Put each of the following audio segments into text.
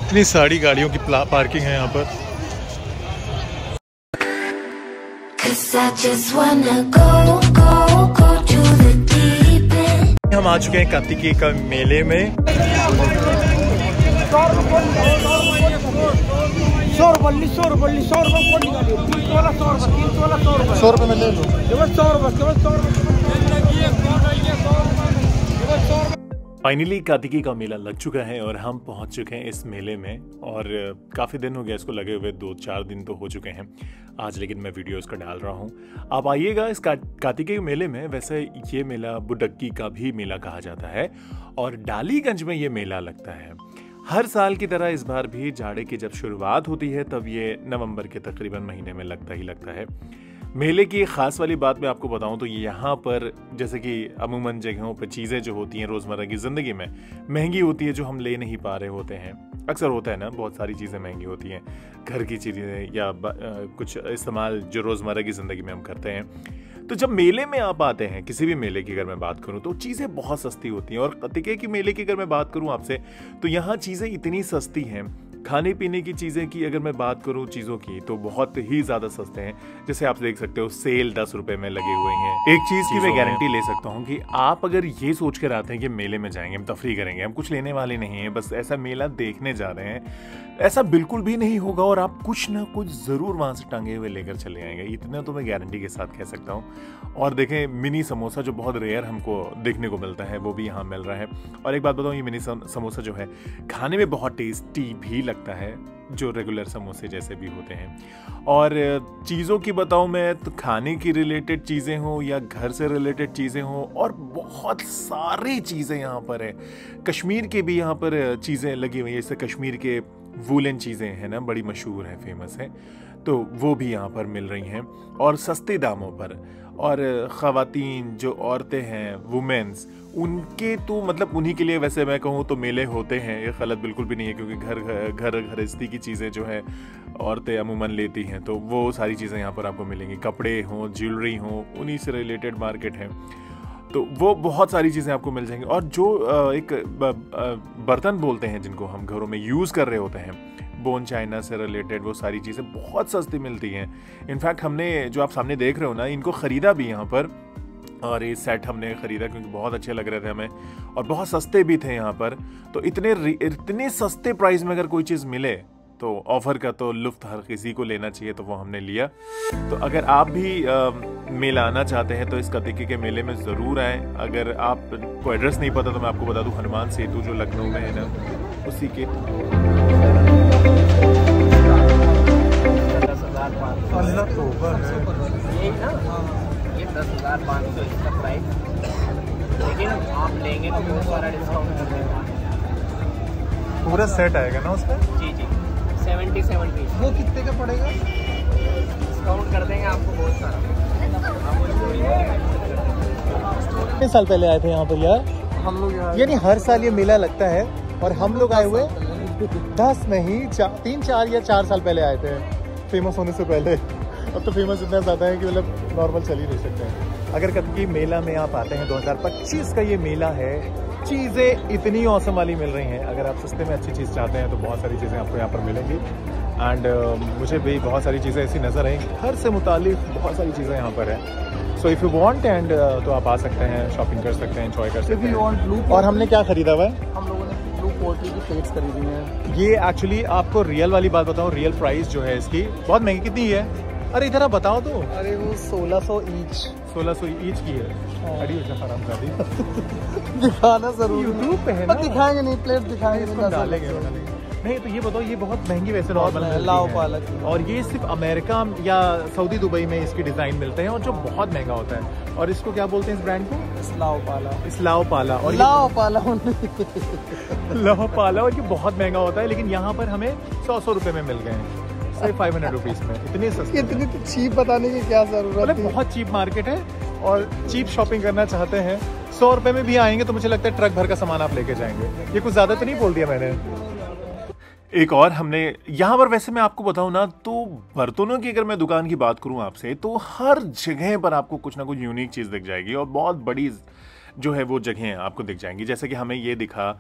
इतनी सारी गाड़ियों की पार्किंग है यहाँ पर। हम आ चुके हैं कार्तिकेय का मेले में। 100 रुपये में ले लो। फाइनली कार्तिकेय का मेला लग चुका है और हम पहुंच चुके हैं इस मेले में। और काफ़ी दिन हो गया इसको लगे हुए, 2-4 दिन तो हो चुके हैं आज, लेकिन मैं वीडियो इसका डाल रहा हूं। आप आइएगा इस कार्तिकेय मेले में। वैसे ये मेला बुडक्की का भी मेला कहा जाता है और डालीगंज में ये मेला लगता है। हर साल की तरह इस बार भी जाड़े की जब शुरुआत होती है तब ये नवंबर के तकरीबन महीने में लगता ही लगता है। मेले की ख़ास वाली बात मैं आपको बताऊं तो यहाँ पर जैसे कि अमूमन जगहों पर चीज़ें जो होती हैं रोज़मर्रा की ज़िंदगी में महंगी होती है, जो हम ले नहीं पा रहे होते हैं। अक्सर होता है ना, बहुत सारी चीज़ें महंगी होती हैं, घर की चीज़ें या कुछ इस्तेमाल जो रोज़मर्रा की ज़िंदगी में हम करते हैं। तो जब मेले में आप आते हैं, किसी भी मेले की अगर मैं बात करूं तो चीज़ें बहुत सस्ती होती हैं। और कार्तिकेय की मेले की अगर मैं बात करूं आपसे तो यहाँ चीज़ें इतनी सस्ती हैं। खाने पीने की चीज़ें की अगर मैं बात करूं चीज़ों की तो बहुत ही ज़्यादा सस्ते हैं। जैसे आप देख सकते हो सेल 10 रुपए में लगे हुए हैं। एक चीज़ की मैं गारंटी ले सकता हूं कि आप अगर ये सोच कर आते हैं कि मेले में जाएंगे, हम तफरी करेंगे, हम कुछ लेने वाले नहीं हैं, बस ऐसा मेला देखने जा रहे हैं, ऐसा बिल्कुल भी नहीं होगा। और आप कुछ ना कुछ ज़रूर वहाँ से टंगे हुए लेकर चले आएंगे, इतना तो मैं गारंटी के साथ कह सकता हूँ। और देखें, मिनी समोसा जो बहुत रेयर हमको देखने को मिलता है वो भी यहाँ मिल रहा है। और एक बात बताऊँ, ये मिनी समोसा जो है खाने में बहुत टेस्टी भी लगता है, जो रेगुलर समोसे जैसे भी होते हैं। और चीज़ों की बताऊँ मैं तो खाने की रिलेटेड चीज़ें हों या घर से रिलेटेड चीज़ें हों, और बहुत सारी चीज़ें यहाँ पर है। कश्मीर के भी यहाँ पर चीज़ें लगी हुई हैं, जैसे कश्मीर के वूलन चीज़ें हैं ना, बड़ी मशहूर हैं, फेमस हैं, तो वो भी यहाँ पर मिल रही हैं और सस्ते दामों पर। और ख़वातीन जो औरतें हैं, वुमेन्स, उनके तो मतलब उन्हीं के लिए वैसे मैं कहूँ तो मेले होते हैं, ये गलत बिल्कुल भी नहीं है, क्योंकि घर गृहस्थी की चीज़ें जो है औरतें अमूमन लेती हैं, तो वो सारी चीज़ें यहाँ पर आपको मिलेंगी। कपड़े हों, ज्वेलरी हों, उन्हीं से रिलेटेड मार्केट है, तो वो बहुत सारी चीज़ें आपको मिल जाएंगी। और जो एक बर्तन बोलते हैं जिनको हम घरों में यूज़ कर रहे होते हैं, बोन चाइना से रिलेटेड, वो सारी चीज़ें बहुत सस्ती मिलती हैं। इनफैक्ट हमने जो आप सामने देख रहे हो ना, इनको ख़रीदा भी यहाँ पर, और ये सेट हमने ख़रीदा क्योंकि बहुत अच्छे लग रहे थे हमें और बहुत सस्ते भी थे यहाँ पर। तो इतने सस्ते प्राइस में अगर कोई चीज़ मिले तो ऑफ़र का तो लुत्फ़ हर किसी को लेना चाहिए, तो वो हमने लिया। तो अगर आप भी मेला आना चाहते हैं तो इस कार्तिकेय के मेले में ज़रूर आएँ। अगर आपको एड्रेस नहीं पता तो मैं आपको बता दूँ, हनुमान सेतु जो लखनऊ में है ना, उसी के 10,500 इसका प्राइस, लेकिन आप लेंगे तो बहुत सारा डिस्काउंट कर देंगे। पूरा सेट आएगा ना उसमें? जी 77 पीस। वो कितने का पड़ेगा? डिस्काउंट कर देंगे आपको बहुत सारा। कितने साल पहले आए थे यहाँ पर यार हम लोग? यानी हर साल ये मेला लगता है और हम लोग आए हुए 10 नहीं 3-4 या 4 साल पहले आए थे, फेमस होने से पहले। अब तो फेमस इतना ज़्यादा है कि मतलब नॉर्मल चल ही नहीं सकते हैं। अगर कभी मेला में आप आते हैं, 2025 का ये मेला है, चीज़ें इतनी औसम वाली मिल रही हैं। अगर आप सस्ते में अच्छी चीज़ चाहते हैं तो बहुत सारी चीज़ें आपको यहाँ पर मिलेंगी। एंड मुझे भी बहुत सारी चीज़ें ऐसी नज़र आई, घर से मुतालिक बहुत सारी चीज़ें यहाँ पर है। So if you want and तो आप आ सकते हैं, शॉपिंग कर सकते हैं, एंजॉय कर सकते हैं। और हमने क्या खरीदा हुआ है? हम लोगों ने ब्लू पोल्ट्री की प्लेट्स खरीदी हैं। ये एक्चुअली आपको रियल वाली बात बताऊँ, रियल प्राइस जो है इसकी बहुत महंगी कितनी है? अरे इधर आप बताओ तो। अरे वो 1600 ईच की है। अड़ी दिखाना जरूर, यूट्यूब पे है ना, दिखाएंगे नहीं, प्लेट दिखाएंगे, डालेंगे। नहीं तो ये बताओ, ये बहुत महंगी वैसे नॉर्मल है, लाओ पालक, और ये सिर्फ अमेरिका या सऊदी दुबई में इसकी डिजाइन मिलते हैं और जो बहुत महंगा होता है। और इसको क्या बोलते हैं इस ब्रांड को? इस्लाओ पाला। और लाओ पाला, और ये बहुत महंगा होता है, लेकिन यहाँ पर हमें 100 रुपए में मिल गए हैं, सिर्फ 500 रुपीज़ में। इतने सस्ते, इतनी तो चीप बताने की क्या जरूरत है? बहुत चीप मार्केट है और चीप शॉपिंग करना चाहते हैं 100 रुपए में भी आएंगे तो मुझे लगता है ट्रक भर का सामान आप लेके जाएंगे। ये कुछ ज़्यादा तो नहीं बोल दिया मैंने? एक और हमने यहाँ पर, वैसे मैं आपको बताऊँ ना, तो बर्तनों की अगर मैं दुकान की बात करूँ आपसे, तो हर जगह पर आपको कुछ ना कुछ यूनिक चीज़ दिख जाएगी और बहुत बड़ी जो है वो जगहें आपको दिख जाएंगी। जैसे कि हमें ये दिखा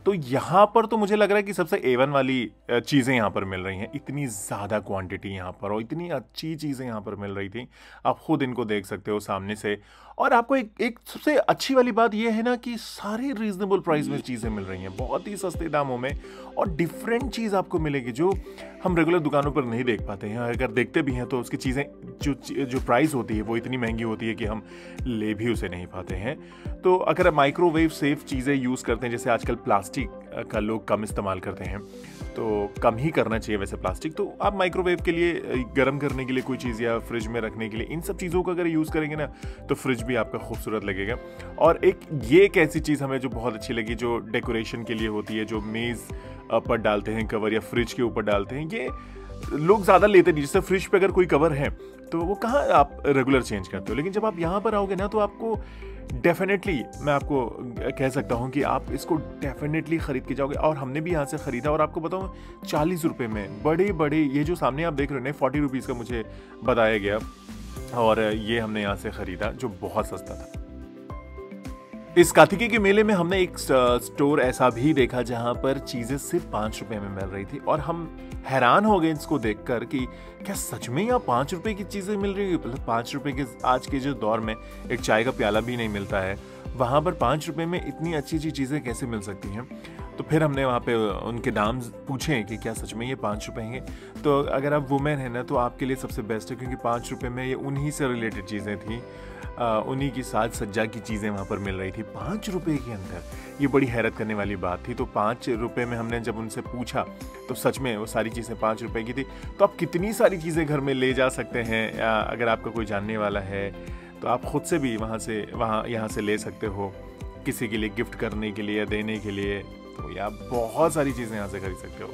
तो यहाँ पर तो मुझे लग रहा है कि सबसे A1 वाली चीज़ें यहाँ पर मिल रही हैं। इतनी ज़्यादा क्वांटिटी यहाँ पर और इतनी अच्छी चीज़ें यहाँ पर मिल रही थी, आप खुद इनको देख सकते हो सामने से। और आपको एक सबसे अच्छी वाली बात यह है ना कि सारी रीजनेबल प्राइस में चीज़ें मिल रही हैं, बहुत ही सस्ते दामों में, और डिफरेंट चीज़ आपको मिलेगी जो हम रेगुलर दुकानों पर नहीं देख पाते हैं। अगर देखते भी हैं तो उसकी चीज़ें जो प्राइस होती है वो इतनी महंगी होती है कि हम ले भी उसे नहीं पाते हैं। तो अगर आप माइक्रोवेव सेफ चीज़ें यूज़ करते हैं, जैसे आजकल प्लास्टिक का लोग कम इस्तेमाल करते हैं, तो कम ही करना चाहिए वैसे प्लास्टिक, तो आप माइक्रोवेव के लिए गर्म करने के लिए कोई चीज़ या फ्रिज में रखने के लिए इन सब चीज़ों को अगर यूज़ करेंगे ना तो फ्रिज भी आपका खूबसूरत लगेगा। और ये एक ऐसी चीज़ हमें जो बहुत अच्छी लगी, जो डेकोरेशन के लिए होती है, जो मेज़ पर डालते हैं कवर या फ्रिज के ऊपर डालते हैं, ये लोग ज़्यादा लेते नहीं। जैसे फ्रिज पे अगर कोई कवर है तो वो कहाँ आप रेगुलर चेंज करते हो, लेकिन जब आप यहाँ पर आओगे ना तो आपको डेफिनेटली, मैं आपको कह सकता हूँ कि आप इसको डेफिनेटली ख़रीद के जाओगे। और हमने भी यहाँ से ख़रीदा, और आपको बताऊँ 40 रुपये में बड़े ये जो सामने आप देख रहे हो ना 40 रुपीज़ का मुझे बताया गया, और ये हमने यहाँ से ख़रीदा जो बहुत सस्ता था। इस कार्तिकेय के मेले में हमने एक स्टोर ऐसा भी देखा जहां पर चीजें सिर्फ 5 रुपए में मिल रही थी, और हम हैरान हो गए इसको देखकर कि क्या सच में यहाँ 5 रुपए की चीजें मिल रही है। मतलब 5 रुपए के आज के जो दौर में एक चाय का प्याला भी नहीं मिलता है, वहां पर 5 रुपए में इतनी अच्छी चीजें कैसे मिल सकती हैं। तो फिर हमने वहाँ पे उनके दाम पूछे कि क्या सच में ये 5 रुपए हैं। तो अगर आप वुमेन है ना तो आपके लिए सबसे बेस्ट है, क्योंकि 5 रुपए में ये उन्हीं से रिलेटेड चीज़ें थी, उन्हीं की साज सज्जा की चीज़ें वहाँ पर मिल रही थी 5 रुपए के अंदर। ये बड़ी हैरत करने वाली बात थी। तो 5 रुपए में हमने जब उनसे पूछा तो सच में वो सारी चीज़ें 5 रुपए की थी। तो आप कितनी सारी चीज़ें घर में ले जा सकते हैं, अगर आपका कोई जानने वाला है तो आप खुद से भी यहाँ से ले सकते हो, किसी के लिए गिफ्ट करने के लिए या देने के लिए। तो या बहुत सारी चीज़ें यहाँ से खरीद सकते हो।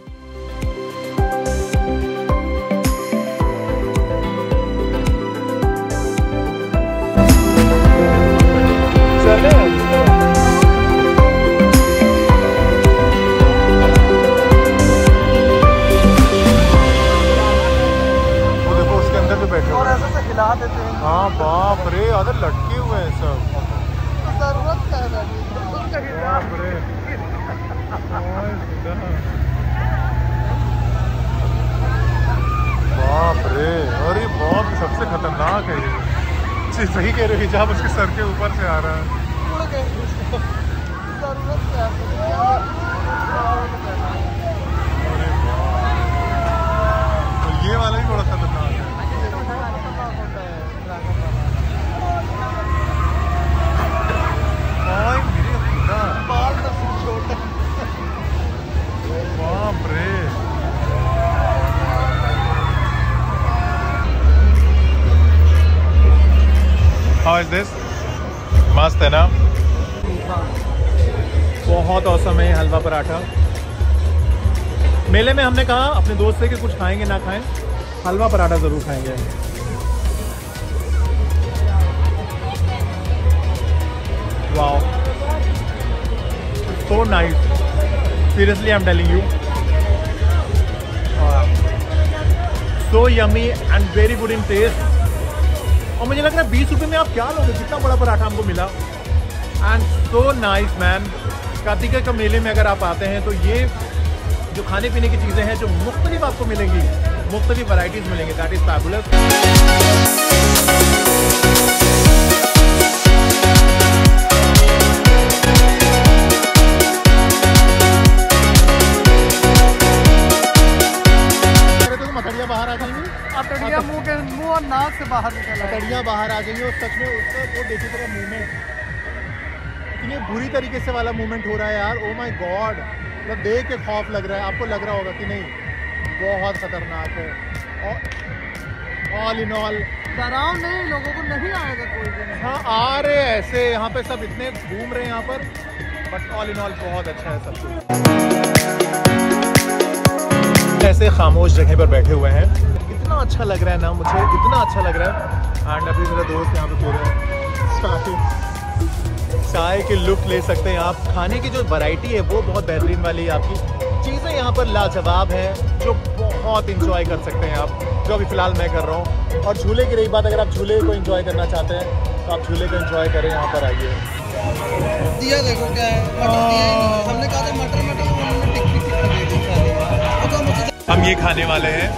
वो देखो उसके अंदर जो बैठे और ऐसे से हिला देते हैं। हाँ बाप रे, अदर लटके हुए हैं सब। जरूरत क्या है? बाप रे, बाप रे, और ये बहुत सबसे खतरनाक है ये। सही कह रहे हो, हिजाब उसके सर के ऊपर से आ रहा है। तो ये वाला भी थोड़ा खतरनाक है। बाप रे, हाउ इज दिस? मस्त है ना, बहुत औसम है हलवा पराठा। मेले में हमने कहा अपने दोस्त से कि कुछ खाएंगे ना खाएं, हलवा पराठा जरूर खाएंगे। Wow, so nice, seriously I'm telling you, so yummy and very good in taste। और मुझे लग रहा है 20 रुपये में आप क्या लोगे, कितना बड़ा पराठा हमको मिला। And so nice man. Kartikeya का मेले में अगर आप आते हैं तो ये जो खाने पीने की चीज़ें हैं जो मुख्तलिफ आपको मिलेंगी, मुख्तलिफ वैराइटीज़ मिलेंगी, दैट इज़ फैबुलस। बाहर आ जाएंगी, अटड़ियाँ मुंह और नाक से बाहर निकल, अटड़ियाँ बाहर आ जाएंगी। और सच में उसका वो देखिए तेरा मूवमेंट, इतनी बुरी तरीके से वाला मूवमेंट हो रहा है यार। ओ माय गॉड, मतलब देख के खौफ लग रहा है। आपको लग रहा होगा कि नहीं, बहुत खतरनाक है। और ऑल इन ऑल डराव नहीं, लोगों को नहीं आएगा कोई भी। हाँ आ रहे हैं ऐसे, यहाँ पे सब इतने घूम रहे हैं यहाँ पर, बट ऑल इन ऑल बहुत अच्छा है सब कुछ। ऐसे खामोश जगह पर बैठे हुए हैं, इतना अच्छा लग रहा है ना मुझे, इतना अच्छा लग रहा है। एंड अभी मेरा दोस्त यहाँ पे पूरे चाय के लुत्फ ले सकते हैं आप। खाने की जो वैरायटी है वो बहुत बेहतरीन वाली है आपकी, चीज़ें यहाँ पर लाजवाब है जो बहुत इंजॉय कर सकते हैं आप, जो अभी फ़िलहाल मैं कर रहा हूँ। और झूले की रही बात, अगर आप झूले को इंजॉय करना चाहते हैं तो आप झूले को इंजॉय करें, यहाँ पर आइए। दिया देखो क्या है, मटर दिया ही नहीं। हमने कहा था मटर उन्होंने टिक्की दे दी खाने। हम ये खाने वाले हैं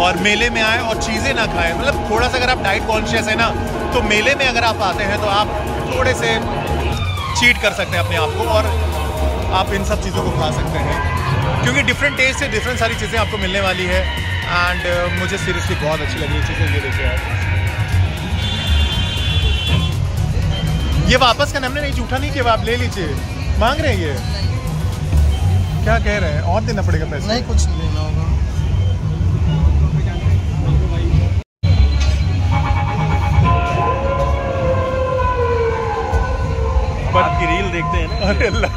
और मेले में आए और चीज़ें ना खाएं। मतलब थोड़ा सा अगर आप डाइट कॉन्शियस है ना, तो मेले में अगर आप आते हैं तो आप थोड़े से चीट कर सकते हैं अपने आप को और आप इन सब चीज़ों को खा सकते हैं, क्योंकि डिफरेंट टेस्ट से डिफरेंट सारी चीज़ें आपको मिलने वाली है। एंड मुझे सीरियसली बहुत अच्छी लगी चीज़ें। ये देखिए आप, ये वापस का हमने नहीं, झूठा नहीं किया, आप ले लीजिए। मांग रहे हैं ये, क्या कह रहे हैं? और देना पड़ेगा पैसे? नहीं, कुछ नहीं देना होगा। आपकी रील देखते हैं ना। अरे अल्लाह,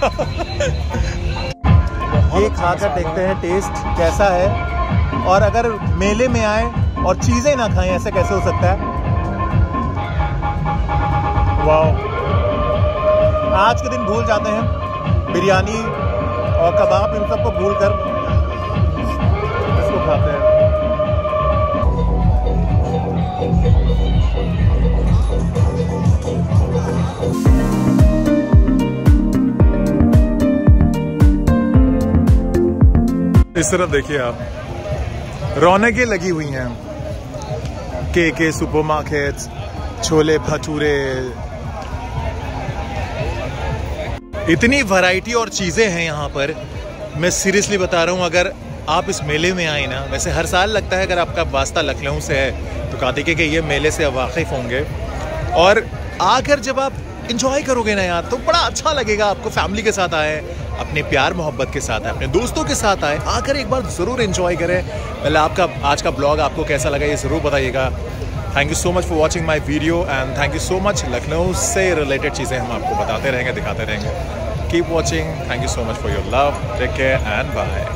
ये खाकर देखते हैं टेस्ट कैसा है, और अगर मेले में आए और चीज़ें ना खाएं ऐसे कैसे हो सकता है। वाह, आज के दिन भूल जाते हैं बिरयानी और कबाब, इन सबको भूल कर इसको खाते हैं। इस तरफ देखिए आप, रौनकें लगी हुई हैं। के सुपरमार्केट्स, छोले भटूरे, इतनी वैरायटी और चीज़ें हैं यहाँ पर। मैं सीरियसली बता रहा हूँ, अगर आप इस मेले में आए ना, वैसे हर साल लगता है, अगर आपका वास्ता लखनऊ से है तो कार्तिकेय के ये मेले से वाकिफ़ होंगे, और आकर जब आप इंजॉय करोगे ना यार, तो बड़ा अच्छा लगेगा आपको। फैमिली के साथ आए, अपने प्यार मोहब्बत के साथ आए, अपने दोस्तों के साथ आए, आकर एक बार ज़रूर एंजॉय करें। मतलब आपका आज का ब्लॉग आपको कैसा लगा ये ज़रूर बताइएगा। Thank you so much for watching my video and thank you so much. Lucknow से रिलेटेड चीज़ें हम आपको बताते रहेंगे, दिखाते रहेंगे। Keep watching. Thank you so much for your love. Take care and bye.